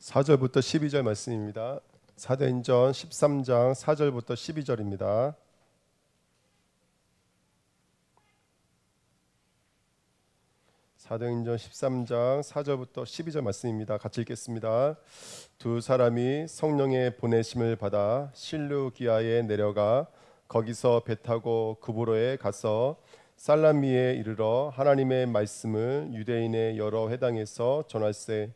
4절부터 12절 말씀입니다. 사도행전 13장 4절부터 12절입니다. 사도행전 13장 4절부터 12절 말씀입니다. 같이 읽겠습니다. 두 사람이 성령의 보내심을 받아 실루기아에 내려가 거기서 배 타고 구브로에 가서 살라미에 이르러 하나님의 말씀을 유대인의 여러 회당에서 전할세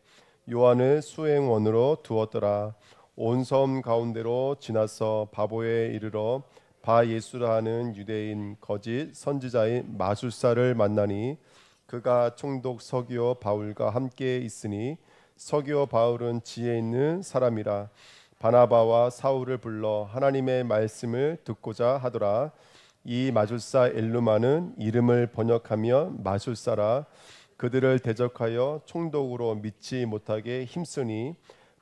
요한을 수행원으로 두었더라. 온 섬 가운데로 지나서 바보에 이르러 바 예수라 하는 유대인 거짓 선지자인 마술사를 만나니 그가 총독 서기오 바울과 함께 있으니 서기오 바울은 지혜 있는 사람이라. 바나바와 사울을 불러 하나님의 말씀을 듣고자 하더라. 이 마술사 엘루마는 이름을 번역하며 마술사라. 그들을 대적하여 총독으로 믿지 못하게 힘쓰니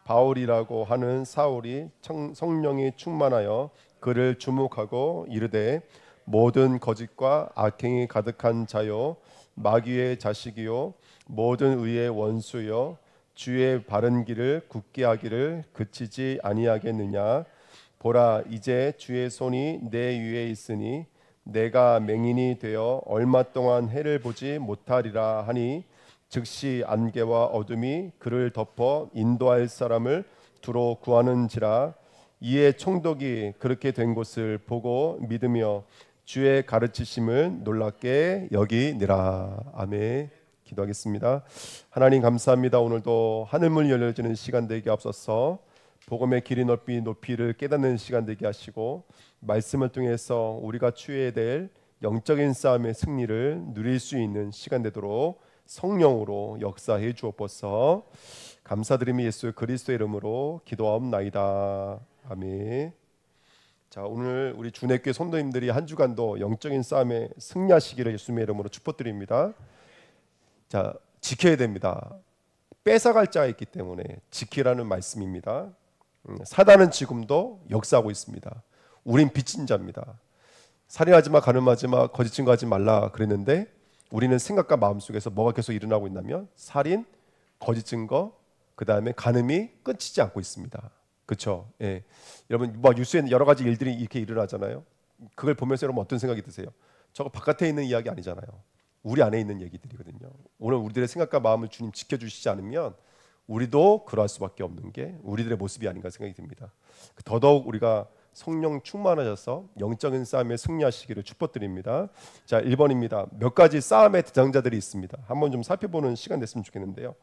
바울이라고 하는 사울이 성령이 충만하여 그를 주목하고 이르되 모든 거짓과 악행이 가득한 자요 마귀의 자식이요 모든 의의 원수요 주의 바른 길을 굳게 하기를 그치지 아니하겠느냐. 보라 이제 주의 손이 내 위에 있으니 내가 맹인이 되어 얼마 동안 해를 보지 못하리라 하니 즉시 안개와 어둠이 그를 덮어 인도할 사람을 두루 구하는지라. 이에 총독이 그렇게 된 것을 보고 믿으며 주의 가르치심을 놀랍게 여기니라. 아멘. 기도하겠습니다. 하나님 감사합니다. 오늘도 하늘문 열려지는 시간 되게 앞서서 복음의 길이 넓이 높이를 깨닫는 시간 되게 하시고 말씀을 통해서 우리가 취해야 될 영적인 싸움의 승리를 누릴 수 있는 시간 되도록 성령으로 역사해 주옵소서. 감사드리며 예수 그리스도의 이름으로 기도하옵나이다. 아멘. 자, 오늘 우리 주내교회 성도님들이 한 주간도 영적인 싸움에 승리하시기를 예수님의 이름으로 축복드립니다. 자, 지켜야 됩니다. 뺏어갈 자가 있기 때문에 지키라는 말씀입니다. 사단은 지금도 역사하고 있습니다. 우린 빚진 자입니다. 살인하지 마, 간음하지 마, 거짓 증거하지 말라 그랬는데 우리는 생각과 마음속에서 뭐가 계속 일어나고 있냐면 살인, 거짓 증거, 그 다음에 간음이 끊이지 않고 있습니다. 그렇죠? 예. 여러분 뭐 뉴스에 여러 가지 일들이 이렇게 일어나잖아요. 그걸 보면서 여러분 어떤 생각이 드세요? 저거 바깥에 있는 이야기 아니잖아요. 우리 안에 있는 얘기들이거든요. 오늘 우리들의 생각과 마음을 주님 지켜주시지 않으면 우리도 그러할 수밖에 없는 게 우리들의 모습이 아닌가 생각이 듭니다. 더더욱 우리가 성령 충만하셔서 영적인 싸움에 승리하시기를 축복드립니다. 자, 1번입니다. 몇 가지 싸움의 대장자들이 있습니다. 한번 좀 살펴보는 시간 됐으면 좋겠는데요.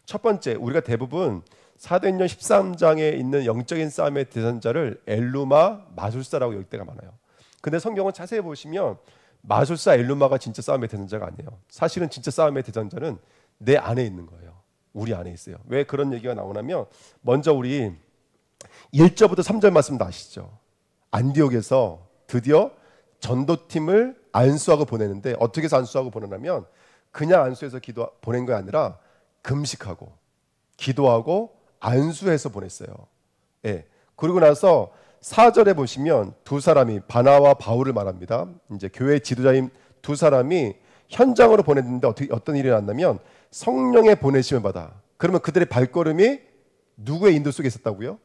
첫 번째, 우리가 대부분 사도행전 13장에 있는 영적인 싸움의 대장자를 엘루마, 마술사라고 여길 때가 많아요. 근데 성경은 자세히 보시면 마술사 엘루마가 진짜 싸움의 대장자가 아니에요. 사실은 진짜 싸움의 대장자는 내 안에 있는 거예요. 우리 안에 있어요. 왜 그런 얘기가 나오냐면 먼저 우리 1절부터 3절 말씀 다 아시죠? 안디옥에서 드디어 전도팀을 안수하고 보내는데 어떻게 해서 안수하고 보내냐면 그냥 안수해서 보낸 게 아니라 금식하고 기도하고 안수해서 보냈어요. 예. 그리고 나서 4절에 보시면 두 사람이 바나와 바울을 말합니다. 이제 교회 지도자인 두 사람이 현장으로 보냈는데 어떤 일이 났냐면 성령의 보내심을 받아. 그러면 그들의 발걸음이 누구의 인도 속에 있었다고요?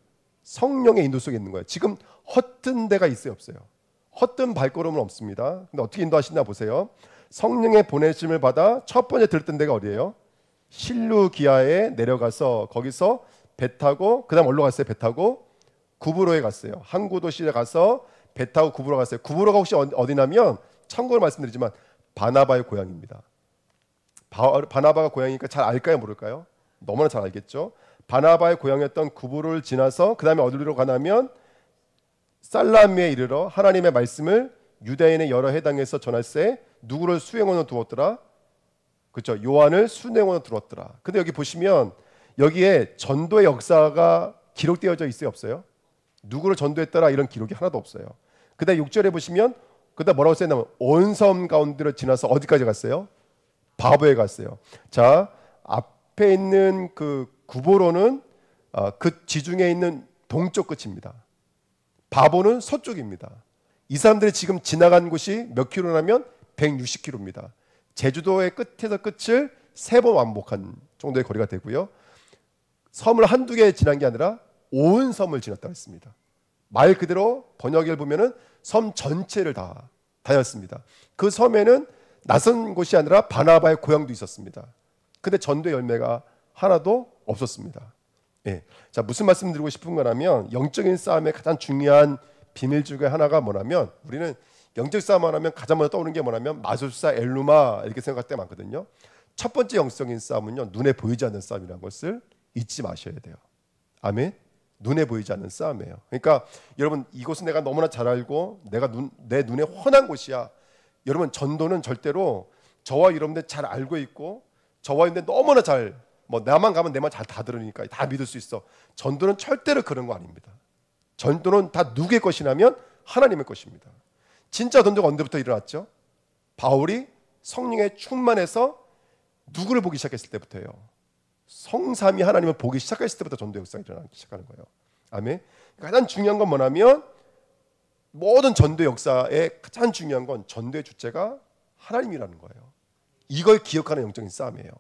성령의 인도 속에 있는 거예요. 지금 헛된 데가 있어요, 없어요? 헛된 발걸음은 없습니다. 근데 어떻게 인도하시나 보세요. 성령의 보내심을 받아 첫 번째 들었던 데가 어디예요? 실루기아에 내려가서 거기서 배 타고 그다음 어디로 갔어요? 배 타고 구브로에 갔어요. 항구 도시에 가서 배 타고 구브로 갔어요. 구브로가 혹시 어디냐면 참고로 말씀드리지만 바나바의 고향입니다. 바나바가 고향이니까 잘 알까요, 모를까요? 너무나 잘 알겠죠. 바나바의 고향이었던 구브로를 지나서 그 다음에 어디로 가냐면 살라미에 이르러 하나님의 말씀을 유대인의 여러 회당에서 전할세 누구를 수행원으로 두었더라? 그렇죠. 요한을 수행원으로 두었더라. 근데 여기 보시면 여기에 전도의 역사가 기록되어져 있어요, 없어요? 누구를 전도했더라 이런 기록이 하나도 없어요. 그다음 6절에 보시면 그다음 뭐라고 써있냐면 온 섬 가운데로 지나서 어디까지 갔어요? 바보에 갔어요. 자, 앞에 있는 그 구보로는 그 지중해에 있는 동쪽 끝입니다. 바보는 서쪽입니다. 이 사람들이 지금 지나간 곳이 몇 킬로냐면 섬을 한두 개 지난 게 아니라 온 섬을 지났다고 했습니다. 말 그대로 번역을 보면은 섬 전체를 다 다녔습니다. 그 섬에는 낯선 곳이 아니라 바나바의 고향도 있었습니다. 근데 전도의 열매가 하나도 없었습니다. 예. 자, 무슨 말씀 드리고 싶은 거냐면 영적인 싸움의 가장 중요한 비밀 중에 하나가 뭐냐면 우리는 영적 싸움을 하면 가장 먼저 떠오르는 게 뭐냐면 마술사 엘루마 이렇게 생각할 때 많거든요. 첫 번째 영적인 싸움은요, 눈에 보이지 않는 싸움이라는 것을 잊지 마셔야 돼요. 아멘. 눈에 보이지 않는 싸움이에요. 그러니까 여러분, 이곳은 내가 너무나 잘 알고 내 눈에 훤한 곳이야. 여러분, 전도는 절대로 저와 여러분들 잘 알고 있고 저와 여러분들 너무나 잘, 뭐 나만 가면 내 말 잘 다 들으니까 다 믿을 수 있어. 전도는 절대로 그런 거 아닙니다. 전도는 다 누구의 것이냐면 하나님의 것입니다. 진짜 전도가 언제부터 일어났죠? 바울이 성령에 충만해서 누구를 보기 시작했을 때부터예요. 성삼위 하나님을 보기 시작했을 때부터 전도 역사가 일어나기 시작하는 거예요. 아멘. 가장 중요한 건 뭐냐면 모든 전도 역사의 가장 중요한 건 전도의 주체가 하나님이라는 거예요. 이걸 기억하는 영적인 싸움이에요.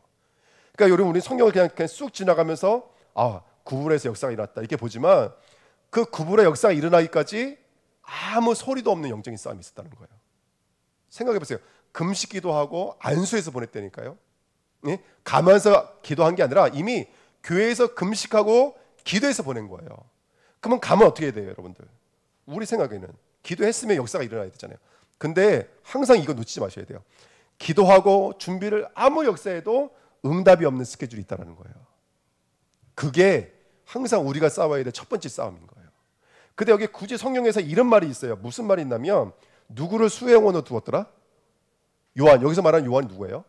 그러니까 여러분, 우리 성경을 그냥 쑥 지나가면서 구불에서 역사가 일어났다 이렇게 보지만 그 구불의 역사가 일어나기까지 아무 소리도 없는 영적인 싸움이 있었다는 거예요. 생각해 보세요. 금식 기도하고 안수해서 보냈다니까요. 네? 가면서 기도한 게 아니라 이미 교회에서 금식하고 기도해서 보낸 거예요. 그러면 가면 어떻게 해야 돼요, 여러분들? 우리 생각에는 기도했으면 역사가 일어나야 되잖아요. 근데 항상 이거 놓치지 마셔야 돼요. 기도하고 준비를 아무 역사에도 응답이 없는 스케줄이 있다는 거예요. 그게 항상 우리가 싸워야 될 첫 번째 싸움인 거예요. 근데 여기 굳이 성경에서 이런 말이 있어요. 무슨 말이 있냐면 누구를 수행원으로 두었더라? 요한. 여기서 말하는 요한이 누구예요?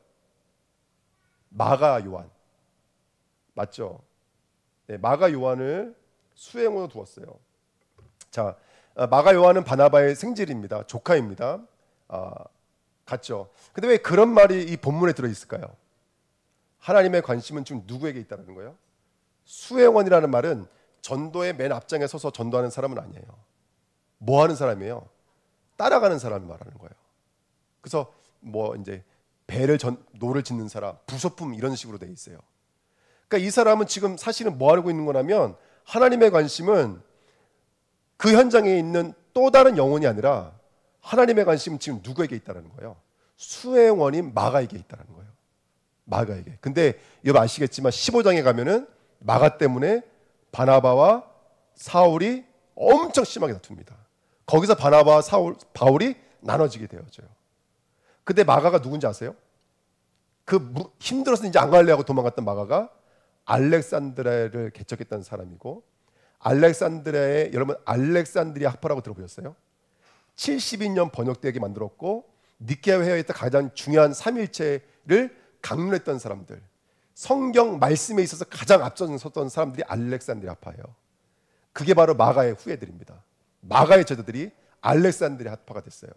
마가 요한. 맞죠? 네, 마가 요한을 수행원으로 두었어요. 자, 마가 요한은 바나바의 생질입니다. 조카입니다. 같죠? 근데 왜 그런 말이 이 본문에 들어있을까요? 하나님의 관심은 지금 누구에게 있다는 거예요? 수행원이라는 말은 전도의 맨 앞장에 서서 전도하는 사람은 아니에요. 뭐 하는 사람이에요? 따라가는 사람을 말하는 거예요. 그래서 뭐 이제 노를 짓는 사람, 부소품 이런 식으로 돼 있어요. 그러니까 이 사람은 지금 사실은 뭐 하고 있는 거냐면 하나님의 관심은 그 현장에 있는 또 다른 영혼이 아니라 하나님의 관심은 지금 누구에게 있다는 거예요? 수행원인 마가에게 있다는 거예요. 마가에게. 근데 여러분 아시겠지만 15장에 가면은 마가 때문에 바나바와 사울이 엄청 심하게 다툽니다. 거기서 바나바와 바울이 나눠지게 되어져요. 근데 마가가 누군지 아세요? 힘들어서 이제 안 갈래 하고 도망갔던 마가가 알렉산드리아를 개척했던 사람이고, 알렉산드리아의, 여러분 알렉산드리아 학파라고 들어보셨어요? 72년 번역되게 만들었고 니케아 회의에 때 가장 중요한 삼일체를 강론했던 사람들, 성경 말씀에 있어서 가장 앞서섰던 사람들이 알렉산드리아 학파예요. 그게 바로 마가의 후예들입니다. 마가의 제자들이 알렉산드리아 학파가 됐어요.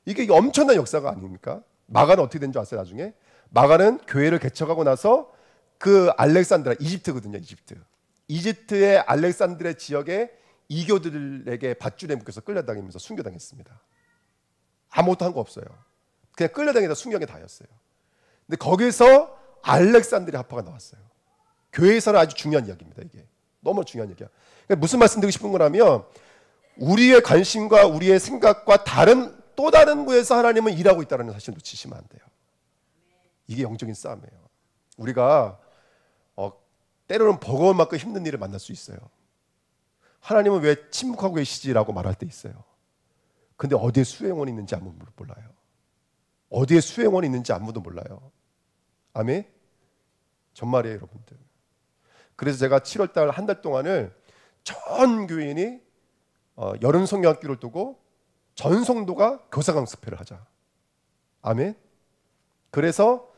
이게 엄청난 역사가 아닙니까? 마가는 어떻게 된 줄 아세요? 나중에 마가는 교회를 개척하고 나서 그 알렉산드리아, 이집트거든요. 이집트의 알렉산드리아 지역에 이교들에게 밧줄에 묶여서 끌려다니면서 순교당했습니다. 아무것도 한 거 없어요. 그냥 끌려다니다 순경에 다였어요. 근데 거기서 알렉산드리아 학파가 나왔어요. 교회에서는 아주 중요한 이야기입니다. 이게 너무 중요한 얘기야. 그러니까 무슨 말씀 드리고 싶은 거냐면 우리의 관심과 우리의 생각과 또 다른 곳에서 하나님은 일하고 있다는 사실을 놓치시면 안 돼요. 이게 영적인 싸움이에요. 우리가 때로는 버거운 만큼 힘든 일을 만날 수 있어요. 하나님은 왜 침묵하고 계시지라고 말할 때 있어요. 근데 어디에 수행원이 있는지 아무도 몰라요. 어디에 수행원이 있는지 아무도 몰라요. 아멘? 정말이에요, 여러분들. 그래서 제가 7월달 한 달 동안을 전 교인이 여름 성경학교를 두고 전 성도가 교사 강습회를 하자. 아멘? 그래서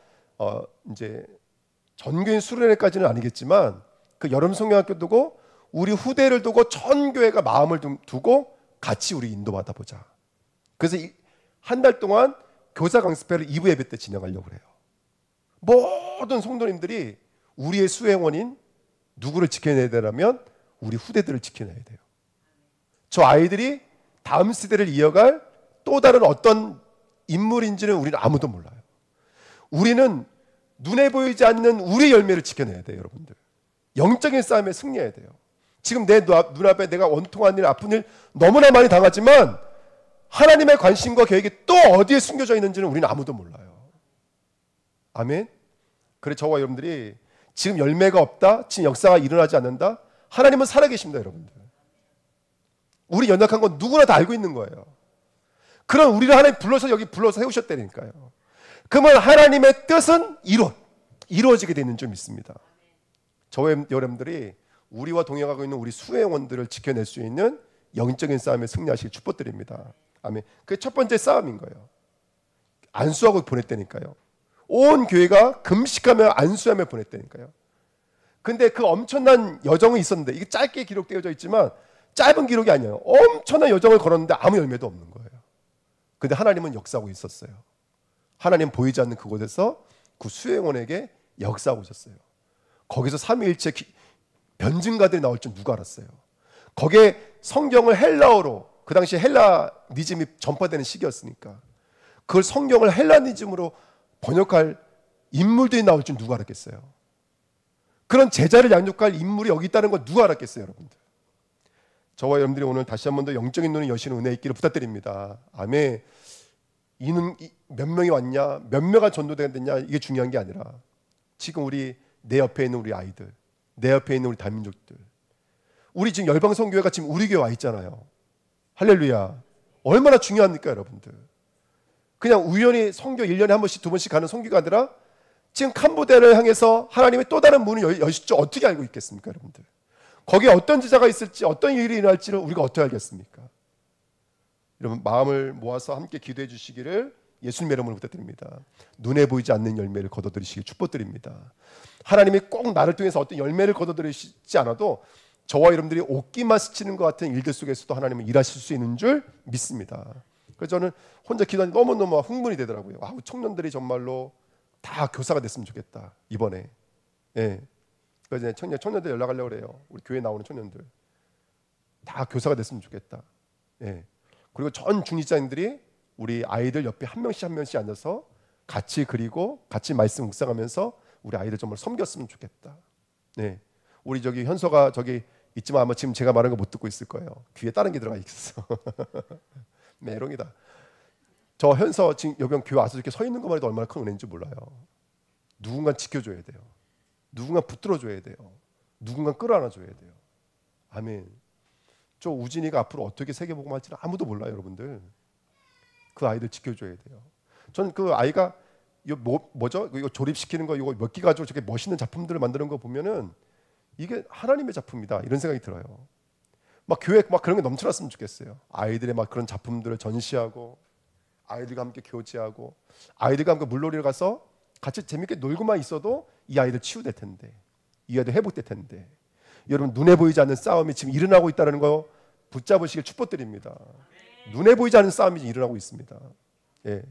이제 전교인 수련회까지는 아니겠지만 그 여름 성경학교 두고 우리 후대를 두고 전 교회가 마음을 두고 같이 우리 인도받아 보자. 그래서 한 달 동안 교사 강습회를 2부 예배 때 진행하려고 해요. 모든 성도님들이 우리의 수행원인 누구를 지켜내야 되냐면 우리 후대들을 지켜내야 돼요. 저 아이들이 다음 세대를 이어갈 또 다른 어떤 인물인지는 우리는 아무도 몰라요. 우리는 눈에 보이지 않는 우리의 열매를 지켜내야 돼요, 여러분들. 영적인 싸움에 승리해야 돼요. 지금 내 눈앞에 내가 원통한 일, 아픈 일 너무나 많이 당하지만 하나님의 관심과 계획이 또 어디에 숨겨져 있는지는 우리는 아무도 몰라요. 아멘. 그래 저와 여러분들이 지금 열매가 없다, 지금 역사가 일어나지 않는다, 하나님은 살아계십니다. 여러분들, 우리 연약한 건 누구나 다 알고 있는 거예요. 그런 우리를 하나님 불러서 여기 불러서 세우셨다니까요. 그러면 하나님의 뜻은 이루어지게 되는 줄 믿습니다. 저와 여러분들이 우리와 동행하고 있는 우리 수행원들을 지켜낼 수 있는 영적인 싸움에 승리하시길 축복드립니다. 아멘. 그게 첫 번째 싸움인 거예요. 안수하고 보냈다니까요. 온 교회가 금식하며 안수하며 보냈다니까요. 근데 그 엄청난 여정이 있었는데, 이게 짧게 기록되어져 있지만 짧은 기록이 아니에요. 엄청난 여정을 걸었는데 아무 열매도 없는 거예요. 근데 하나님은 역사하고 있었어요. 하나님 보이지 않는 그곳에서 그 수행원에게 역사하고 있었어요. 거기서 삼위일체 변증가들이 나올 줄 누가 알았어요. 거기에 성경을 헬라어로, 그 당시 헬라니즘이 전파되는 시기였으니까 그걸 성경을 헬라니즘으로 번역할 인물들이 나올 줄 누가 알았겠어요. 그런 제자를 양육할 인물이 여기 있다는 걸 누가 알았겠어요. 여러분들, 저와 여러분들이 오늘 다시 한 번 더 영적인 눈을 여시는 은혜 있기를 부탁드립니다. 아멘. 이는 몇 명이 왔냐, 몇 명가 전도되게 됐냐, 이게 중요한 게 아니라 지금 내 옆에 있는 우리 아이들, 내 옆에 있는 우리 다민족들, 우리 지금 열방성교회가 지금 우리 교회 와 있잖아요. 할렐루야. 얼마나 중요합니까 여러분들. 그냥 우연히 성교 1년에 한 번씩 2번씩 가는 성교가 아니라 지금 캄보디아를 향해서 하나님의 또 다른 문을 여실 줄 어떻게 알고 있겠습니까 여러분들. 거기에 어떤 제자가 있을지, 어떤 일이 일어날지를 우리가 어떻게 알겠습니까? 여러분, 마음을 모아서 함께 기도해 주시기를 예수님의 이름으로 부탁드립니다. 눈에 보이지 않는 열매를 거둬들이시길 축복드립니다. 하나님이 꼭 나를 통해서 어떤 열매를 거둬들이시지 않아도 저와 여러분들이 옷깃만 스치는 것 같은 일들 속에서도 하나님은 일하실 수 있는 줄 믿습니다. 그래서 저는 혼자 기도하니 너무너무 흥분이 되더라고요. 청년들이 정말로 다 교사가 됐으면 좋겠다 이번에. 예. 그래서 청년들 연락하려고 그래요. 우리 교회 나오는 청년들 다 교사가 됐으면 좋겠다. 예. 그리고 전 중직자님들이 우리 아이들 옆에 한 명씩 앉아서 같이 그리고 같이 말씀 묵상하면서 우리 아이들 정말 섬겼으면 좋겠다. 네. 우리 저기 현서가 저기 있지만 아마 지금 제가 말한 거 못 듣고 있을 거예요. 귀에 다른 게 들어가 있었어. 메롱이다. 저 현서 지금 여기 교회 와서 이렇게 서 있는 것만 해도 얼마나 큰 은혜인지 몰라요. 누군가 지켜줘야 돼요. 누군가 붙들어줘야 돼요. 누군가 끌어안아줘야 돼요. 아멘. 저 우진이가 앞으로 어떻게 세계복음 할지는 아무도 몰라요. 여러분들, 그 아이들 지켜줘야 돼요. 전 그 아이가 뭐죠? 이거 조립시키는 거, 이거 몇 개 가지고 저렇게 멋있는 작품들을 만드는 거 보면은 이게 하나님의 작품이다 이런 생각이 들어요. 막 교회 막 그런 게 넘쳐났으면 좋겠어요. 아이들의 막 그런 작품들을 전시하고 아이들과 함께 교제하고 아이들과 함께 물놀이를 가서 같이 재밌게 놀고만 있어도 이 아이들 치유될 텐데, 이 아이들 회복될 텐데. 여러분, 눈에 보이지 않는 싸움이 지금 일어나고 있다는 거 붙잡으시길 축복드립니다. 눈에 보이지 않는 싸움이 일어나고 있습니다. 예,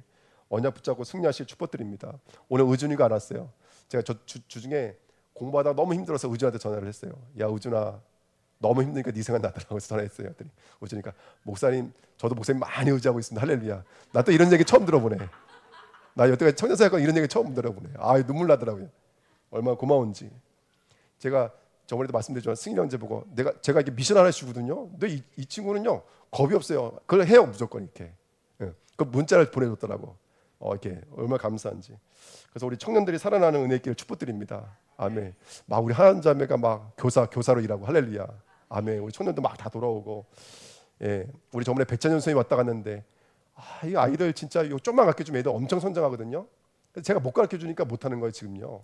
언약 붙잡고 승리하실 축복드립니다. 오늘 의준이가 안 왔어요. 제가 주중에 공부하다가 너무 힘들어서 의준한테 전화를 했어요. 야 의준아, 너무 힘드니까 네 생각 나더라고 해서 전화했어요. 그랬더니 의준이가 목사님, 저도 목사님 많이 의지하고 있습니다. 할렐루야. 나 또 이런 얘기 처음 들어보네. 나 여태까지 청년사역과 이런 얘기 처음 들어보네. 눈물 나더라고요. 얼마나 고마운지. 제가 저번에도 말씀드렸지만 승일 형제 보고 제가 이렇게 미션 하나 주거든요. 근데 이 친구는요 겁이 없어요. 그걸 해요 무조건 이렇게. 예. 그 문자를 보내줬더라고. 이렇게 얼마나 감사한지. 그래서 우리 청년들이 살아나는 은혜 있기를 축복드립니다. 아멘. 막 우리 하나님 자매가 막 교사로 일하고 할렐루야. 아멘. 우리 청년들 막 다 돌아오고. 예. 우리 저번에 백찬현 선생님 왔다 갔는데 이 아이들 진짜 이거 좀만 가르쳐주면 애들 엄청 성장하거든요. 제가 못 가르쳐주니까 못하는 거예요 지금요.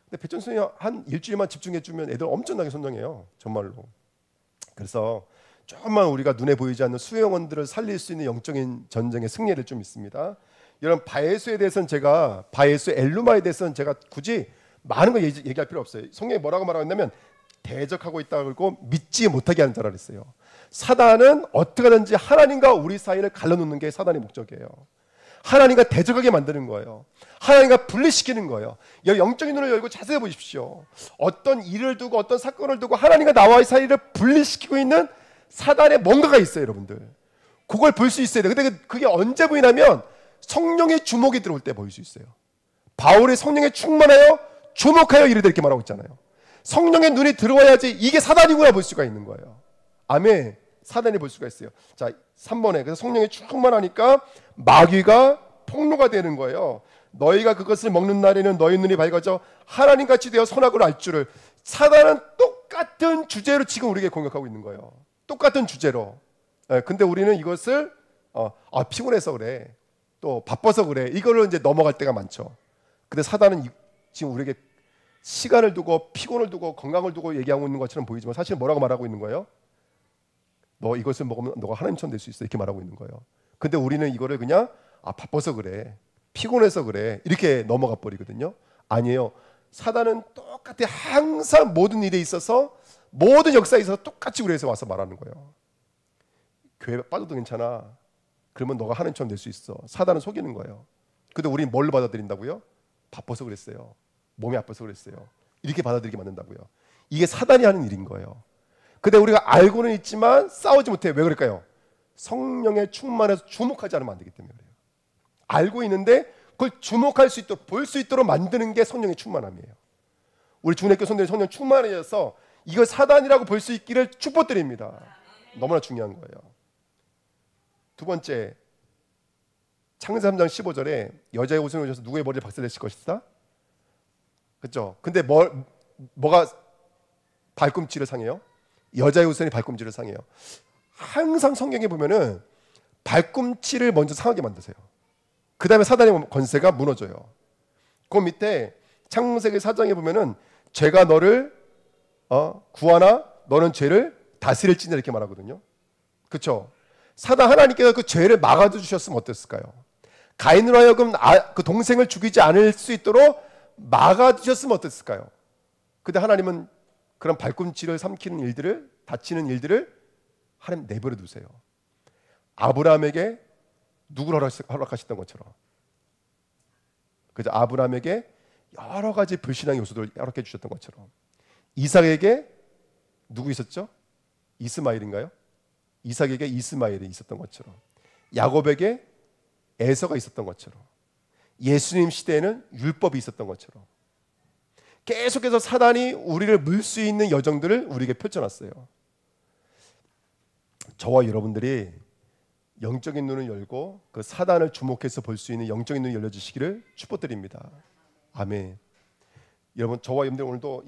근데 백찬현 선생님 한 일주일만 집중해주면 애들 엄청나게 성장해요 정말로. 그래서 조금만 우리가 눈에 보이지 않는 수영원들을 살릴 수 있는 영적인 전쟁의 승리를 좀 있습니다. 여러분, 바에수에 대해서는 바에수 엘루마에 대해서는 제가 굳이 많은 거 얘기할 필요 없어요. 성경에 뭐라고 말하고 있냐면 대적하고 있다고 믿지 못하게 하는 자라 그랬어요. 사단은 어떻게 하든지 하나님과 우리 사이를 갈라놓는 게 사단의 목적이에요. 하나님과 대적하게 만드는 거예요. 하나님과 분리시키는 거예요. 영적인 눈을 열고 자세히 보십시오. 어떤 일을 두고 어떤 사건을 두고 하나님과 나와의 사이를 분리시키고 있는 사단의 뭔가가 있어요 여러분들. 그걸 볼 수 있어야 돼요. 근데 그게 언제 보이냐면 성령의 주목이 들어올 때 보일 수 있어요. 바울이 성령에 충만하여 주목하여 이르되 이렇게 말하고 있잖아요. 성령의 눈이 들어와야지 이게 사단이구나 볼 수가 있는 거예요. 아멘. 사단이 볼 수가 있어요. 자, 3번에 그래서 성령이 충만하니까 마귀가 폭로가 되는 거예요. 너희가 그것을 먹는 날에는 너희 눈이 밝아져 하나님같이 되어 선악을 알 줄을. 사단은 똑같은 주제로 지금 우리에게 공격하고 있는 거예요. 똑같은 주제로. 근데 우리는 이것을 피곤해서 그래, 또 바빠서 그래, 이걸로 이제 넘어갈 때가 많죠. 근데 사단은 지금 우리에게 시간을 두고 피곤을 두고 건강을 두고 얘기하고 있는 것처럼 보이지만 사실 뭐라고 말하고 있는 거예요? 너 이것을 먹으면 너가 하나님처럼 될 수 있어, 이렇게 말하고 있는 거예요. 근데 우리는 이거를 그냥 바빠서 그래, 피곤해서 그래, 이렇게 넘어가 버리거든요. 아니에요. 사단은 똑같이 항상 모든 일에 있어서, 모든 역사에 있어서 똑같이 우리에서 와서 말하는 거예요. 교회 빠져도 괜찮아, 그러면 너가 하나님처럼 될 수 있어. 사단은 속이는 거예요. 근데 우리는 뭘 받아들인다고요? 바빠서 그랬어요, 몸이 아파서 그랬어요, 이렇게 받아들이게 만든다고요. 이게 사단이 하는 일인 거예요. 근데 우리가 알고는 있지만 싸우지 못해. 왜 그럴까요? 성령의 충만해서 주목하지 않으면 안 되기 때문에 그래요. 알고 있는데 그걸 주목할 수 있도록, 볼 수 있도록 만드는 게 성령의 충만함이에요. 우리 주님께 성령이 성령 충만해져서 이걸 사단이라고 볼 수 있기를 축복드립니다. 너무나 중요한 거예요. 두 번째, 창세기 3장 15절에 여자의 옷을 입으셔서 누구의 머리를 박살내실 것이다. 그렇죠? 근데 뭐가 발꿈치를 상해요? 여자의 우선이 발꿈치를 상해요. 항상 성경에 보면은 발꿈치를 먼저 상하게 만드세요. 그 다음에 사단의 권세가 무너져요. 그 밑에 창세기 4장에 보면은 죄가 너를 구하나 너는 죄를 다스릴지니 이렇게 말하거든요. 그렇죠? 사단 하나님께서 그 죄를 막아줘 주셨으면 어땠을까요? 가인으로 하여금 그 동생을 죽이지 않을 수 있도록 막아주셨으면 어땠을까요? 근데 하나님은 그런 발꿈치를 삼키는 일들을, 다치는 일들을 하나님 내버려 두세요. 아브라함에게 누구를 허락하셨던 것처럼, 그죠? 아브라함에게 여러 가지 불신앙의 요소들을 허락해 주셨던 것처럼, 이삭에게 누구 있었죠? 이스마엘인가요? 이삭에게 이스마엘이 있었던 것처럼, 야곱에게 에서가 있었던 것처럼, 예수님 시대에는 율법이 있었던 것처럼 계속해서 사단이 우리를 물 수 있는 여정들을 우리에게 펼쳐놨어요. 저와 여러분들이 영적인 눈을 열고 그 사단을 주목해서 볼 수 있는 영적인 눈이 열려주시기를 축복드립니다. 아멘. 여러분, 저와 여러분들 오늘도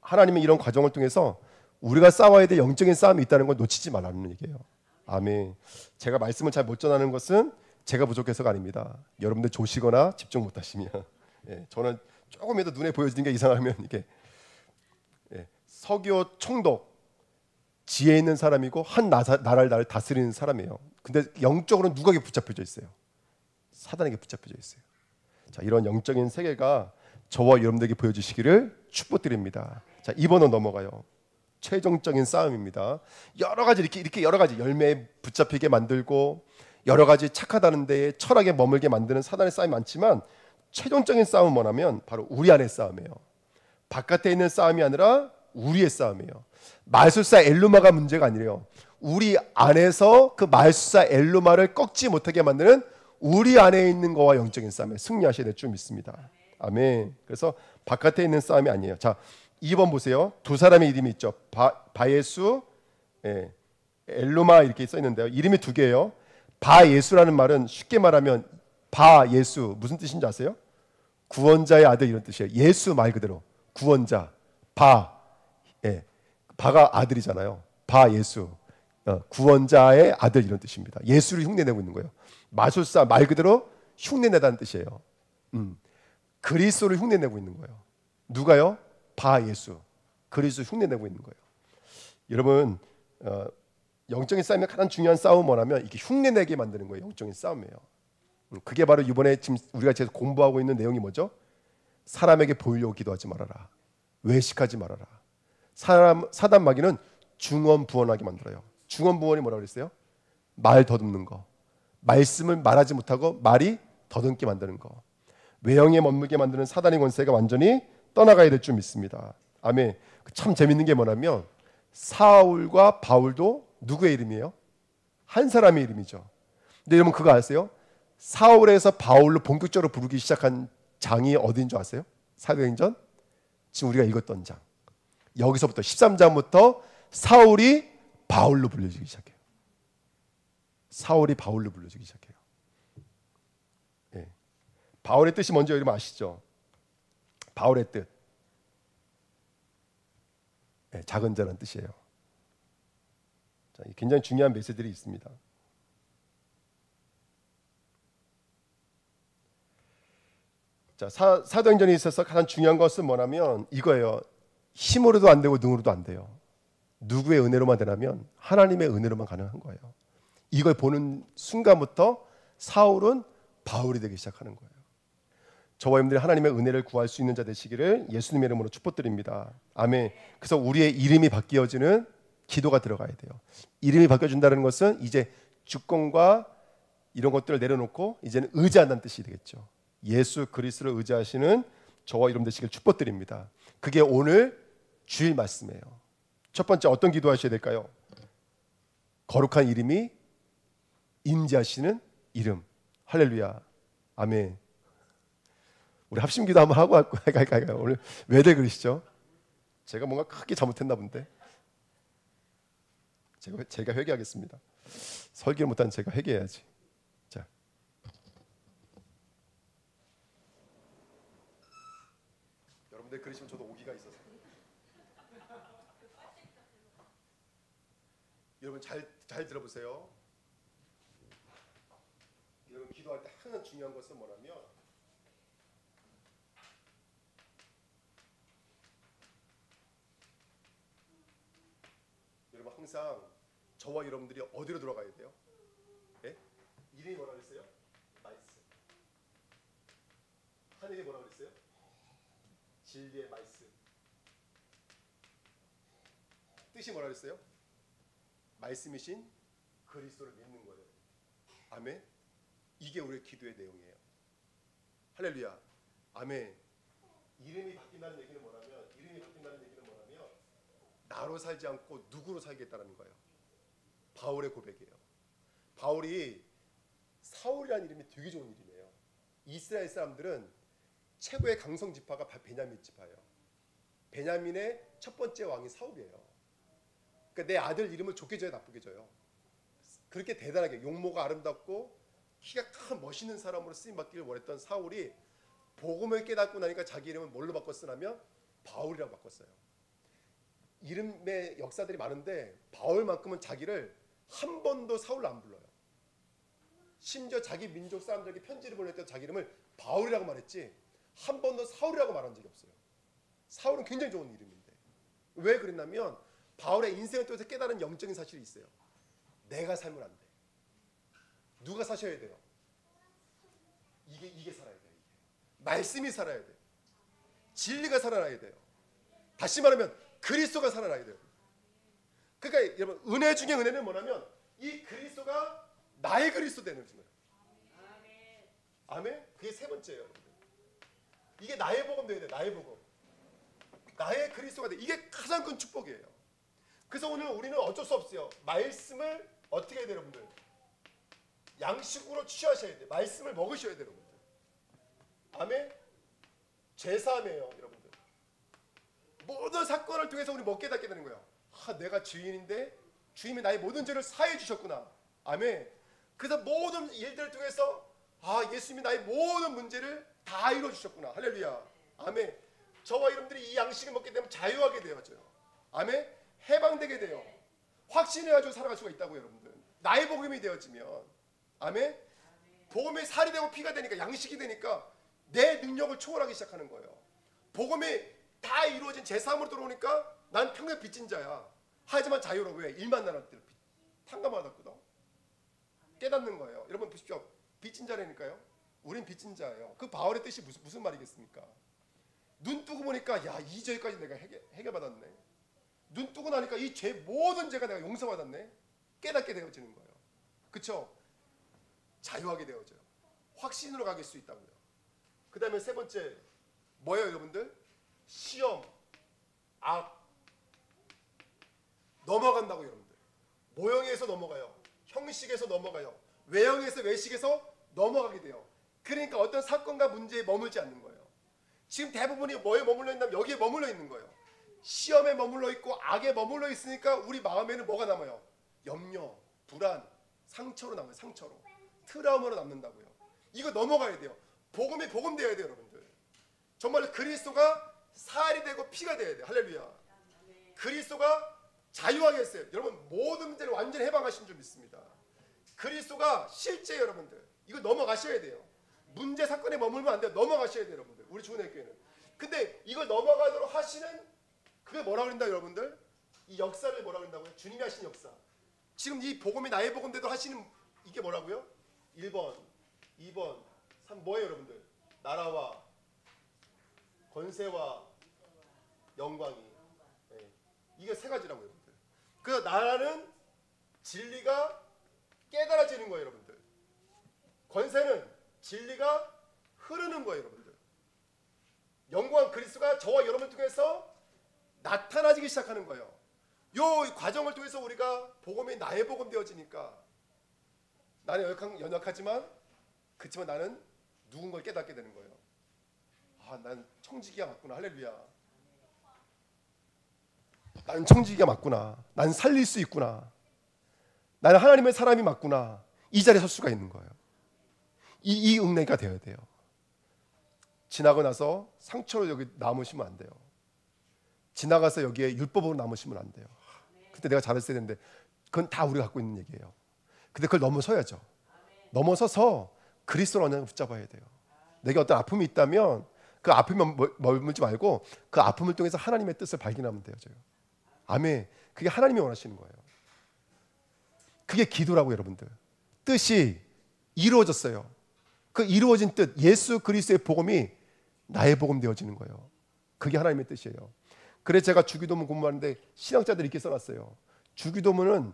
하나님의 이런 과정을 통해서 우리가 싸워야 될 영적인 싸움이 있다는 걸 놓치지 말라는 얘기예요. 아멘. 제가 말씀을 잘 못 전하는 것은 제가 부족해서가 아닙니다. 여러분들 조시거나 집중 못하시면, 저는 조금이라도 눈에 보여지는 게 이상하면 이게 서기오 총독, 지혜 있는 사람이고 한 나라를 다스리는 사람이에요. 근데 영적으로는 누구에게 붙잡혀져 있어요? 사단에게 붙잡혀져 있어요. 자, 이런 영적인 세계가 저와 여러분들에게 보여주시기를 축복드립니다. 자, 2번으로 넘어가요. 최종적인 싸움입니다. 여러 가지 이렇게 여러 가지 열매에 붙잡히게 만들고 여러 가지 착하다는 데에 철학에 머물게 만드는 사단의 싸움이 많지만, 최종적인 싸움은 뭐냐면 바로 우리 안의 싸움이에요. 바깥에 있는 싸움이 아니라 우리의 싸움이에요. 마술사 엘루마가 문제가 아니래요. 우리 안에서 그 마술사 엘루마를 꺾지 못하게 만드는 우리 안에 있는 거와 영적인 싸움에 승리하셔야 될 줄 믿습니다. 아멘. 그래서 바깥에 있는 싸움이 아니에요. 자, 2번 보세요. 두 사람의 이름이 있죠. 바예수, 엘루마 이렇게 써 있는데요. 이름이 두 개예요. 바예수라는 말은 쉽게 말하면 바예수 무슨 뜻인지 아세요? 구원자의 아들 이런 뜻이에요. 예수 말 그대로 구원자. 바가 아들이잖아요. 바예수, 구원자의 아들 이런 뜻입니다. 예수를 흉내내고 있는 거예요. 마술사 말 그대로 흉내내다는 뜻이에요. 그리스도를 흉내내고 있는 거예요. 누가요? 바예수, 그리스도 흉내내고 있는 거예요. 여러분, 영적인 싸움의 가장 중요한 싸움은 뭐냐면 이게 흉내내게 만드는 거예요. 영적인 싸움이에요. 그게 바로 이번에 지금 우리가 계속 공부하고 있는 내용이 뭐죠? 사람에게 보이려고 기도하지 말아라. 외식하지 말아라. 사단 마귀는 중언부언하게 만들어요. 중언부언이 뭐라고 그랬어요? 말 더듬는 거. 말씀을 말하지 못하고 말이 더듬게 만드는 거. 외형에 머물게 만드는 사단의 권세가 완전히 떠나가야 될 줄 믿습니다. 아멘. 참 재밌는 게 뭐냐면 사울과 바울도 누구의 이름이에요? 한 사람의 이름이죠. 근데 여러분 그거 아세요? 사울에서 바울로 본격적으로 부르기 시작한 장이 어디인 줄 아세요? 사도행전 지금 우리가 읽었던 장. 여기서부터 13장부터 사울이 바울로 불려지기 시작해요. 사울이 바울로 불려지기 시작해요. 예. 바울의 뜻이 먼저 여러분 아시죠? 바울의 뜻, 예, 작은 자라는 뜻이에요. 자, 굉장히 중요한 메시지들이 있습니다. 자, 사도행전에 있어서 가장 중요한 것은 뭐냐면 이거예요. 힘으로도 안 되고 능으로도 안 돼요. 누구의 은혜로만 되냐면 하나님의 은혜로만 가능한 거예요. 이걸 보는 순간부터 사울은 바울이 되기 시작하는 거예요. 저와 여러분들이 하나님의 은혜를 구할 수 있는 자 되시기를 예수님의 이름으로 축복드립니다. 아멘. 그래서 우리의 이름이 바뀌어지는 기도가 들어가야 돼요. 이름이 바뀌어진다는 것은 이제 주권과 이런 것들을 내려놓고 이제는 의지한다는 뜻이 되겠죠. 예수 그리스도를 의지하시는 저와 여러분 되시길 축복드립니다. 그게 오늘 주일 말씀이에요. 첫 번째 어떤 기도하셔야 될까요? 거룩한 이름이 임재하시는 이름. 할렐루야. 아멘. 우리 합심기도 한번 하고 갈까요? 오늘 왜들 그러시죠? 제가 뭔가 크게 잘못했나 본데. 제가 회개하겠습니다. 설교를 못한 제가 회개해야지. 자, 여러분들 그러시면 저도 오기가 있어서. 여러분 잘 들어보세요. 여러분 기도할 때 하나 중요한 것은 뭐냐면 여러분 항상 저와 여러분들이 어디로 돌아가야 돼요? 예? 이름이 뭐라 그랬어요? 말씀. 하늘이 뭐라 그랬어요? 진리의 말씀. 뜻이 뭐라 그랬어요? 말씀이신 그리스도를 믿는 거예요. 아멘. 이게 우리의 기도의 내용이에요. 할렐루야. 아멘. 이름이 바뀐다는 얘기는 뭐냐면 나로 살지 않고 누구로 살겠다는 거예요. 바울의 고백이에요. 바울이 사울이라는 이름이 되게 좋은 이름이에요. 이스라엘 사람들은 최고의 강성 지파가 베냐민 지파예요. 베냐민의 첫 번째 왕이 사울이에요. 그러니까 내 아들 이름을 좋게 줘야 나쁘게 줘요. 그렇게 대단하게 용모가 아름답고 키가 큰 멋있는 사람으로 쓰임받기를 원했던 사울이 복음을 깨닫고 나니까 자기 이름을 뭘로 바꿨으냐면 바울이라고 바꿨어요. 이름의 역사들이 많은데 바울만큼은 자기를 한 번도 사울로 안 불러요. 심지어 자기 민족 사람들에게 편지를 보낼 때 자기 이름을 바울이라고 말했지 한 번도 사울이라고 말한 적이 없어요. 사울은 굉장히 좋은 이름인데 왜 그랬냐면 바울의 인생을 통해서 깨달은 영적인 사실이 있어요. 내가 살면 안 돼. 누가 사셔야 돼요? 이게 살아야 돼요. 말씀이 살아야 돼요. 진리가 살아나야 돼요. 다시 말하면 그리스도가 살아나야 돼요. 그러니까 여러분 은혜 중에 은혜는 뭐냐면 이 그리스도가 나의 그리스도 되는 거예요. 아멘. 그게 세 번째예요. 이게 나의 복음 되어야 돼요. 나의 복음. 나의 그리스도가 돼. 이게 가장 큰 축복이에요. 그래서 오늘 우리는 어쩔 수 없어요. 말씀을 어떻게 해야 돼요, 여러분들? 양식으로 취하셔야 돼요. 말씀을 먹으셔야 돼요, 여러분들. 아멘. 제사함이에요, 여러분들. 모든 사건을 통해서 우리 먹게 닫게 되는 거예요. 내가 주인인데 주님이 나의 모든 죄를 사해 주셨구나. 아멘. 그래서 모든 일들을 통해서 예수님이 나의 모든 문제를 다 이루어 주셨구나. 할렐루야. 아멘. 저와 여러분들이 이 양식을 먹게 되면 자유하게 되어져요. 아멘. 해방되게 돼요. 확신을 가지고 살아갈 수가 있다고 여러분들. 나의 복음이 되어지면 아멘. 복음이 살이 되고 피가 되니까 양식이 되니까 내 능력을 초월하기 시작하는 거예요. 복음이 다 이루어진 제3으로 들어오니까 난 평생 빚진 자야. 하지만 자유로 왜? 일만 나눌 때 탕감받았거든. 깨닫는 거예요. 여러분 보십시오. 빚진 자라니까요. 우린 빚진 자예요. 그 바울의 뜻이 무슨 말이겠습니까? 눈 뜨고 보니까 이 죄까지 내가 해결받았네. 눈 뜨고 나니까 이 죄 모든 죄가 내가 용서받았네. 깨닫게 되어지는 거예요. 그렇죠? 자유하게 되어져요. 확신으로 가길 수 있다고요. 그 다음에 세 번째 뭐예요, 여러분들? 시험, 악 넘어간다고 여러분들. 모형에서 넘어가요. 형식에서 넘어가요. 외형에서 외식에서 넘어가게 돼요. 그러니까 어떤 사건과 문제에 머물지 않는 거예요. 지금 대부분이 뭐에 머물러 있냐면 여기에 머물러 있는 거예요. 시험에 머물러 있고 악에 머물러 있으니까 우리 마음에는 뭐가 남아요? 염려, 불안, 상처로 남아요. 상처로. 트라우마로 남는다고요. 이거 넘어가야 돼요. 복음이 복음되어야 돼요, 여러분들. 정말 그리스도가 살이 되고 피가 되어야 돼요. 할렐루야. 그리스도가 자유하게 했어요. 여러분 모든 문제를 완전히 해방하신 줄 믿습니다. 그리스도가 실제 여러분들 이거 넘어가셔야 돼요. 문제 사건에 머물면 안 돼요. 넘어가셔야 돼요, 여러분들. 우리 주은혜 교회는. 근데 이걸 넘어가도록 하시는 그게 뭐라 그런다, 여러분들? 이 역사를 뭐라 그런다고요? 주님이 하신 역사. 지금 이 복음이 나의 복음대로 하시는 이게 뭐라고요? 1번, 2번, 3 뭐예요, 여러분들? 나라와 권세와 영광이. 네. 이게 세 가지라고요, 여러분들. 그래서 나라는 진리가 깨달아지는 거예요, 여러분들. 권세는 진리가 흐르는 거예요, 여러분들. 영광 그리스도가 저와 여러분을 통해서 나타나지기 시작하는 거예요. 이 과정을 통해서 우리가 복음이 나의 복음 되어지니까 나는 연약하지만 그렇지만 나는 누군가를 깨닫게 되는 거예요. 아, 난 청지기가 맞구나. 할렐루야. 난 청지기가 맞구나. 난 살릴 수 있구나. 나는 하나님의 사람이 맞구나. 이 자리에 설 수가 있는 거예요. 이 은혜가 되어야 돼요. 지나고 나서 상처로 여기 남으시면 안 돼요. 지나가서 여기에 율법으로 남으시면 안 돼요. 그때 내가 잘했어야 되는데 그건 다 우리가 갖고 있는 얘기예요. 근데 그걸 넘어서야죠. 넘어서서 그리스도의 언약을 붙잡아야 돼요. 내게 어떤 아픔이 있다면 그 아픔에 머물지 말고 그 아픔을 통해서 하나님의 뜻을 발견하면 돼요. 아멘. 그게 하나님이 원하시는 거예요. 그게 기도라고 여러분들. 뜻이 이루어졌어요. 그 이루어진 뜻, 예수 그리스도의 복음이 나의 복음 되어지는 거예요. 그게 하나님의 뜻이에요. 그래서 제가 주기도문 공부하는데 신학자들이 이렇게 써놨어요. 주기도문은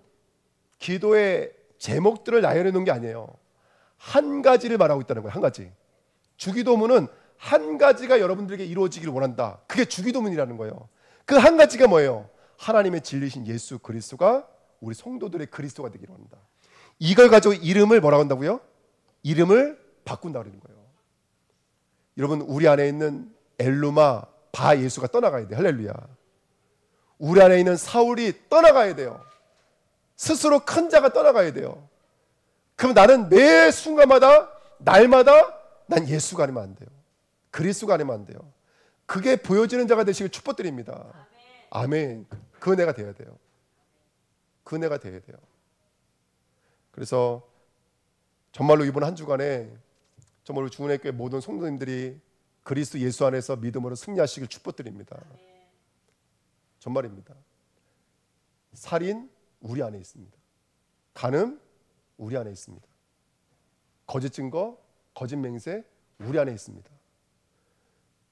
기도의 제목들을 나열해 놓은 게 아니에요. 한 가지를 말하고 있다는 거예요. 한 가지. 주기도문은 한 가지가 여러분들에게 이루어지기를 원한다. 그게 주기도문이라는 거예요. 그 한 가지가 뭐예요? 하나님의 진리신 예수 그리스도가 우리 성도들의 그리스도가 되기를 원한다. 이걸 가지고 이름을 뭐라고 한다고요? 이름을 바꾼다고 그러는 거예요. 여러분 우리 안에 있는 엘루마 바 예수가 떠나가야 돼요. 할렐루야. 우리 안에 있는 사울이 떠나가야 돼요. 스스로 큰 자가 떠나가야 돼요. 그럼 나는 매 순간마다 날마다 난 예수가 아니면 안 돼요. 그리스도가 아니면 안 돼요. 그게 보여지는 자가 되시길 축복드립니다. 아멘. 그 은혜가 돼야 돼요. 그 은혜가 돼야 돼요. 그래서 정말로 이번 한 주간에 정말로 주은혜 교회 모든 성도님들이 그리스도 예수 안에서 믿음으로 승리하시길 축복드립니다. 정말입니다. 살인 우리 안에 있습니다. 간음 우리 안에 있습니다. 거짓 증거, 거짓 맹세 우리 안에 있습니다.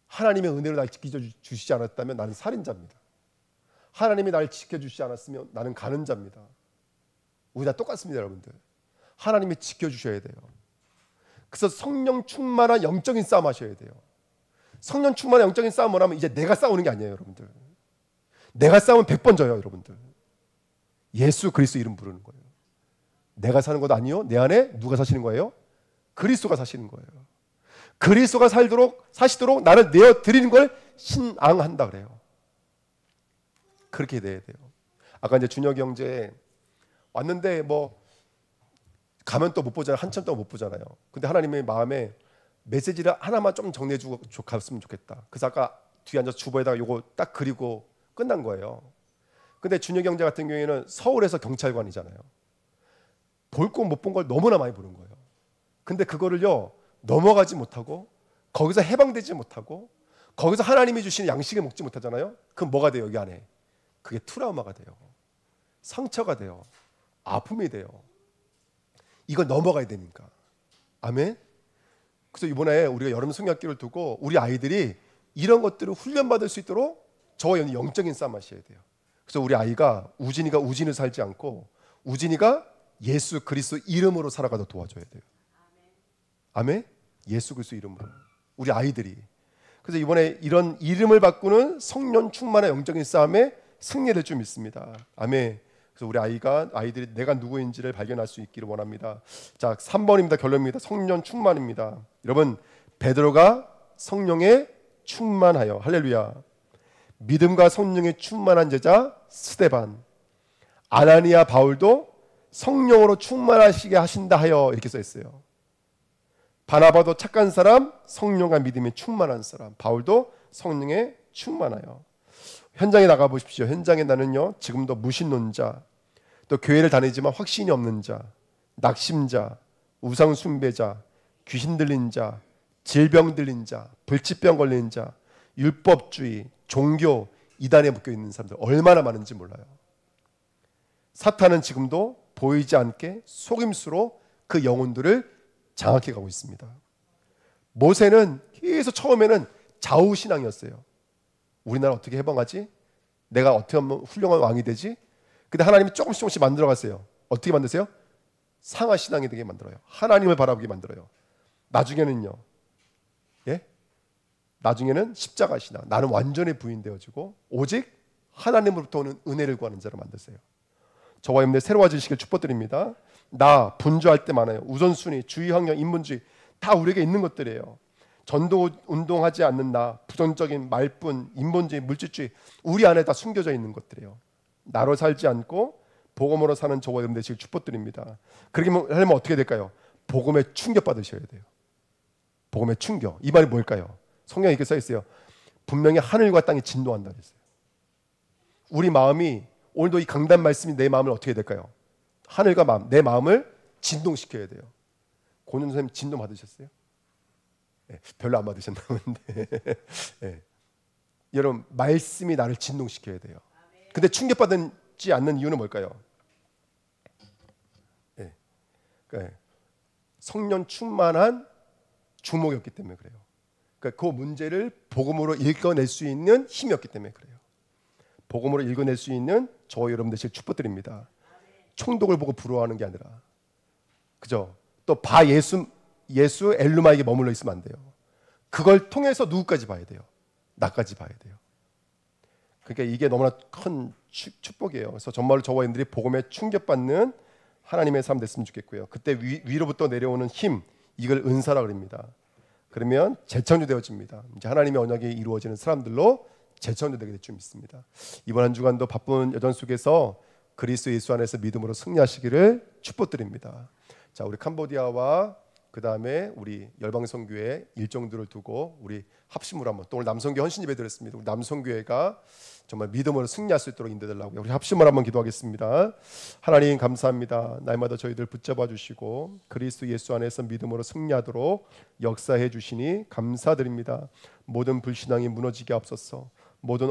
하나님의 은혜로 날 지켜주시지 않았다면 나는 살인자입니다. 하나님이 나를 지켜주시지 않았으면 나는 가는 자입니다. 우리 다 똑같습니다, 여러분들. 하나님이 지켜주셔야 돼요. 그래서 성령 충만한 영적인 싸움 하셔야 돼요. 성령 충만한 영적인 싸움을 하면 이제 내가 싸우는 게 아니에요, 여러분들. 내가 싸우면 100번 져요, 여러분들. 예수 그리스도 이름 부르는 거예요. 내가 사는 것도 아니요. 내 안에 누가 사시는 거예요? 그리스도가 사시는 거예요. 그리스도가 사시도록 나를 내어 드리는 걸 신앙한다 그래요. 그렇게 돼야 돼요. 아까 이제 준혁이 형제 왔는데 뭐 가면 또 못 보잖아요. 한참 동안 못 보잖아요. 근데 하나님의 마음에 메시지를 하나만 좀 정리해주고 갔으면 좋겠다. 그래서 아까 뒤에 앉아서 주보에다가 요거 딱 그리고 끝난 거예요. 근데 준혁이 형제 같은 경우에는 서울에서 경찰관이잖아요. 볼 거 못 본 걸 너무나 많이 보는 거예요. 근데 그거를요 넘어가지 못하고 거기서 해방되지 못하고 거기서 하나님이 주시는 양식을 먹지 못하잖아요. 그럼 뭐가 돼요? 여기 안에 그게 트라우마가 돼요. 상처가 돼요. 아픔이 돼요. 이걸 넘어가야 되니까. 아멘. 그래서 이번에 우리가 여름 성경학기를 두고 우리 아이들이 이런 것들을 훈련받을 수 있도록 저와 영적인 싸움 하셔야 돼요. 그래서 우리 아이가 우진이가 우진을 살지 않고 우진이가 예수 그리스도 이름으로 살아가도 도와줘야 돼요. 아멘. 예수 그리스도 이름으로 우리 아이들이. 그래서 이번에 이런 이름을 바꾸는 성령 충만한 영적인 싸움에 승리를 좀 믿습니다. 아멘. 그래서 우리 아이들이 내가 누구인지를 발견할 수 있기를 원합니다. 자, 3번입니다. 결론입니다. 성령 충만입니다. 여러분, 베드로가 성령에 충만하여 할렐루야. 믿음과 성령에 충만한 제자 스데반, 아나니아 바울도 성령으로 충만하시게 하신다 하여 이렇게 써 있어요. 바나바도 착한 사람, 성령과 믿음에 충만한 사람, 바울도 성령에 충만하여. 현장에 나가 보십시오. 현장에 나는요, 지금도 무신론자, 또 교회를 다니지만 확신이 없는 자, 낙심자, 우상 숭배자, 귀신 들린 자, 질병 들린 자, 불치병 걸린 자, 율법주의, 종교, 이단에 묶여 있는 사람들 얼마나 많은지 몰라요. 사탄은 지금도 보이지 않게 속임수로 그 영혼들을 장악해 가고 있습니다. 모세는 계속 처음에는 좌우신앙이었어요. 우리나라 어떻게 해방하지? 내가 어떻게 하면 훌륭한 왕이 되지? 근데 하나님이 조금씩 만들어갔어요. 어떻게 만드세요? 상하신앙이 되게 만들어요. 하나님을 바라보게 만들어요. 나중에는요, 예? 나중에는 십자가 신앙. 나는 완전히 부인되어지고 오직 하나님으로부터 오는 은혜를 구하는 자로 만드세요. 저와 여러분들 새로워지시길 축복드립니다. 나 분주할 때 많아요. 우선순위, 주의, 환경, 인본주의 다 우리에게 있는 것들이에요. 전도 운동하지 않는 나, 부정적인 말뿐, 인본주의, 물질주의 우리 안에 다 숨겨져 있는 것들이에요. 나로 살지 않고 복음으로 사는 저와 여러분들 되시길 축복드립니다. 그렇게 하려면 어떻게 될까요? 복음에 충격받으셔야 돼요. 복음의 충격. 이 말이 뭘까요? 성경에 이렇게 써 있어요. 분명히 하늘과 땅이 진동한다 그랬어요. 우리 마음이 오늘도 이 강단 말씀이 내 마음을 어떻게 될까요? 하늘과 마음, 내 마음을 진동시켜야 돼요. 고는 선생님 진동 받으셨어요? 네, 별로 안 받으셨나 본데. 네. 여러분 말씀이 나를 진동시켜야 돼요. 근데 충격받지 않는 이유는 뭘까요? 네. 그러니까 성령 충만한 주목이었기 때문에 그래요. 그러니까 그 문제를 복음으로 읽어낼 수 있는 힘이었기 때문에 그래요. 복음으로 읽어낼 수 있는 저와 여러분 되실 축복드립니다. 총독을 보고 부러워하는 게 아니라, 그죠? 또 예수 엘루마에게 머물러 있으면 안 돼요. 그걸 통해서 누구까지 봐야 돼요? 나까지 봐야 돼요. 그러니까 이게 너무나 큰 축복이에요. 그래서 정말로 저와 여러분들이 복음에 충격받는 하나님의 삶 됐으면 좋겠고요. 그때 위로부터 내려오는 힘, 이걸 은사라고 합니다. 그러면 재창조되어집니다. 이제 하나님의 언약이 이루어지는 사람들로 재창조되게 될 줄 믿습니다. 이번 한 주간도 바쁜 여정 속에서 그리스도 예수 안에서 믿음으로 승리하시기를 축복드립니다. 자, 우리 캄보디아와 그 다음에 우리 열방성교회 일정들을 두고 우리 합심으로 한번, 또 오늘 남성교회 헌신 예배 드렸습니다. 우리 남성교회가 정말 믿음으로 승리할 수 있도록 인도해달라고요. 우리 합심으로 한번 기도하겠습니다. 하나님 감사합니다. 날마다 저희들 붙잡아 주시고 그리스도 예수 안에서 믿음으로 승리하도록 역사해 주시니 감사드립니다. 모든 불신앙이 무너지게 앞서서 모든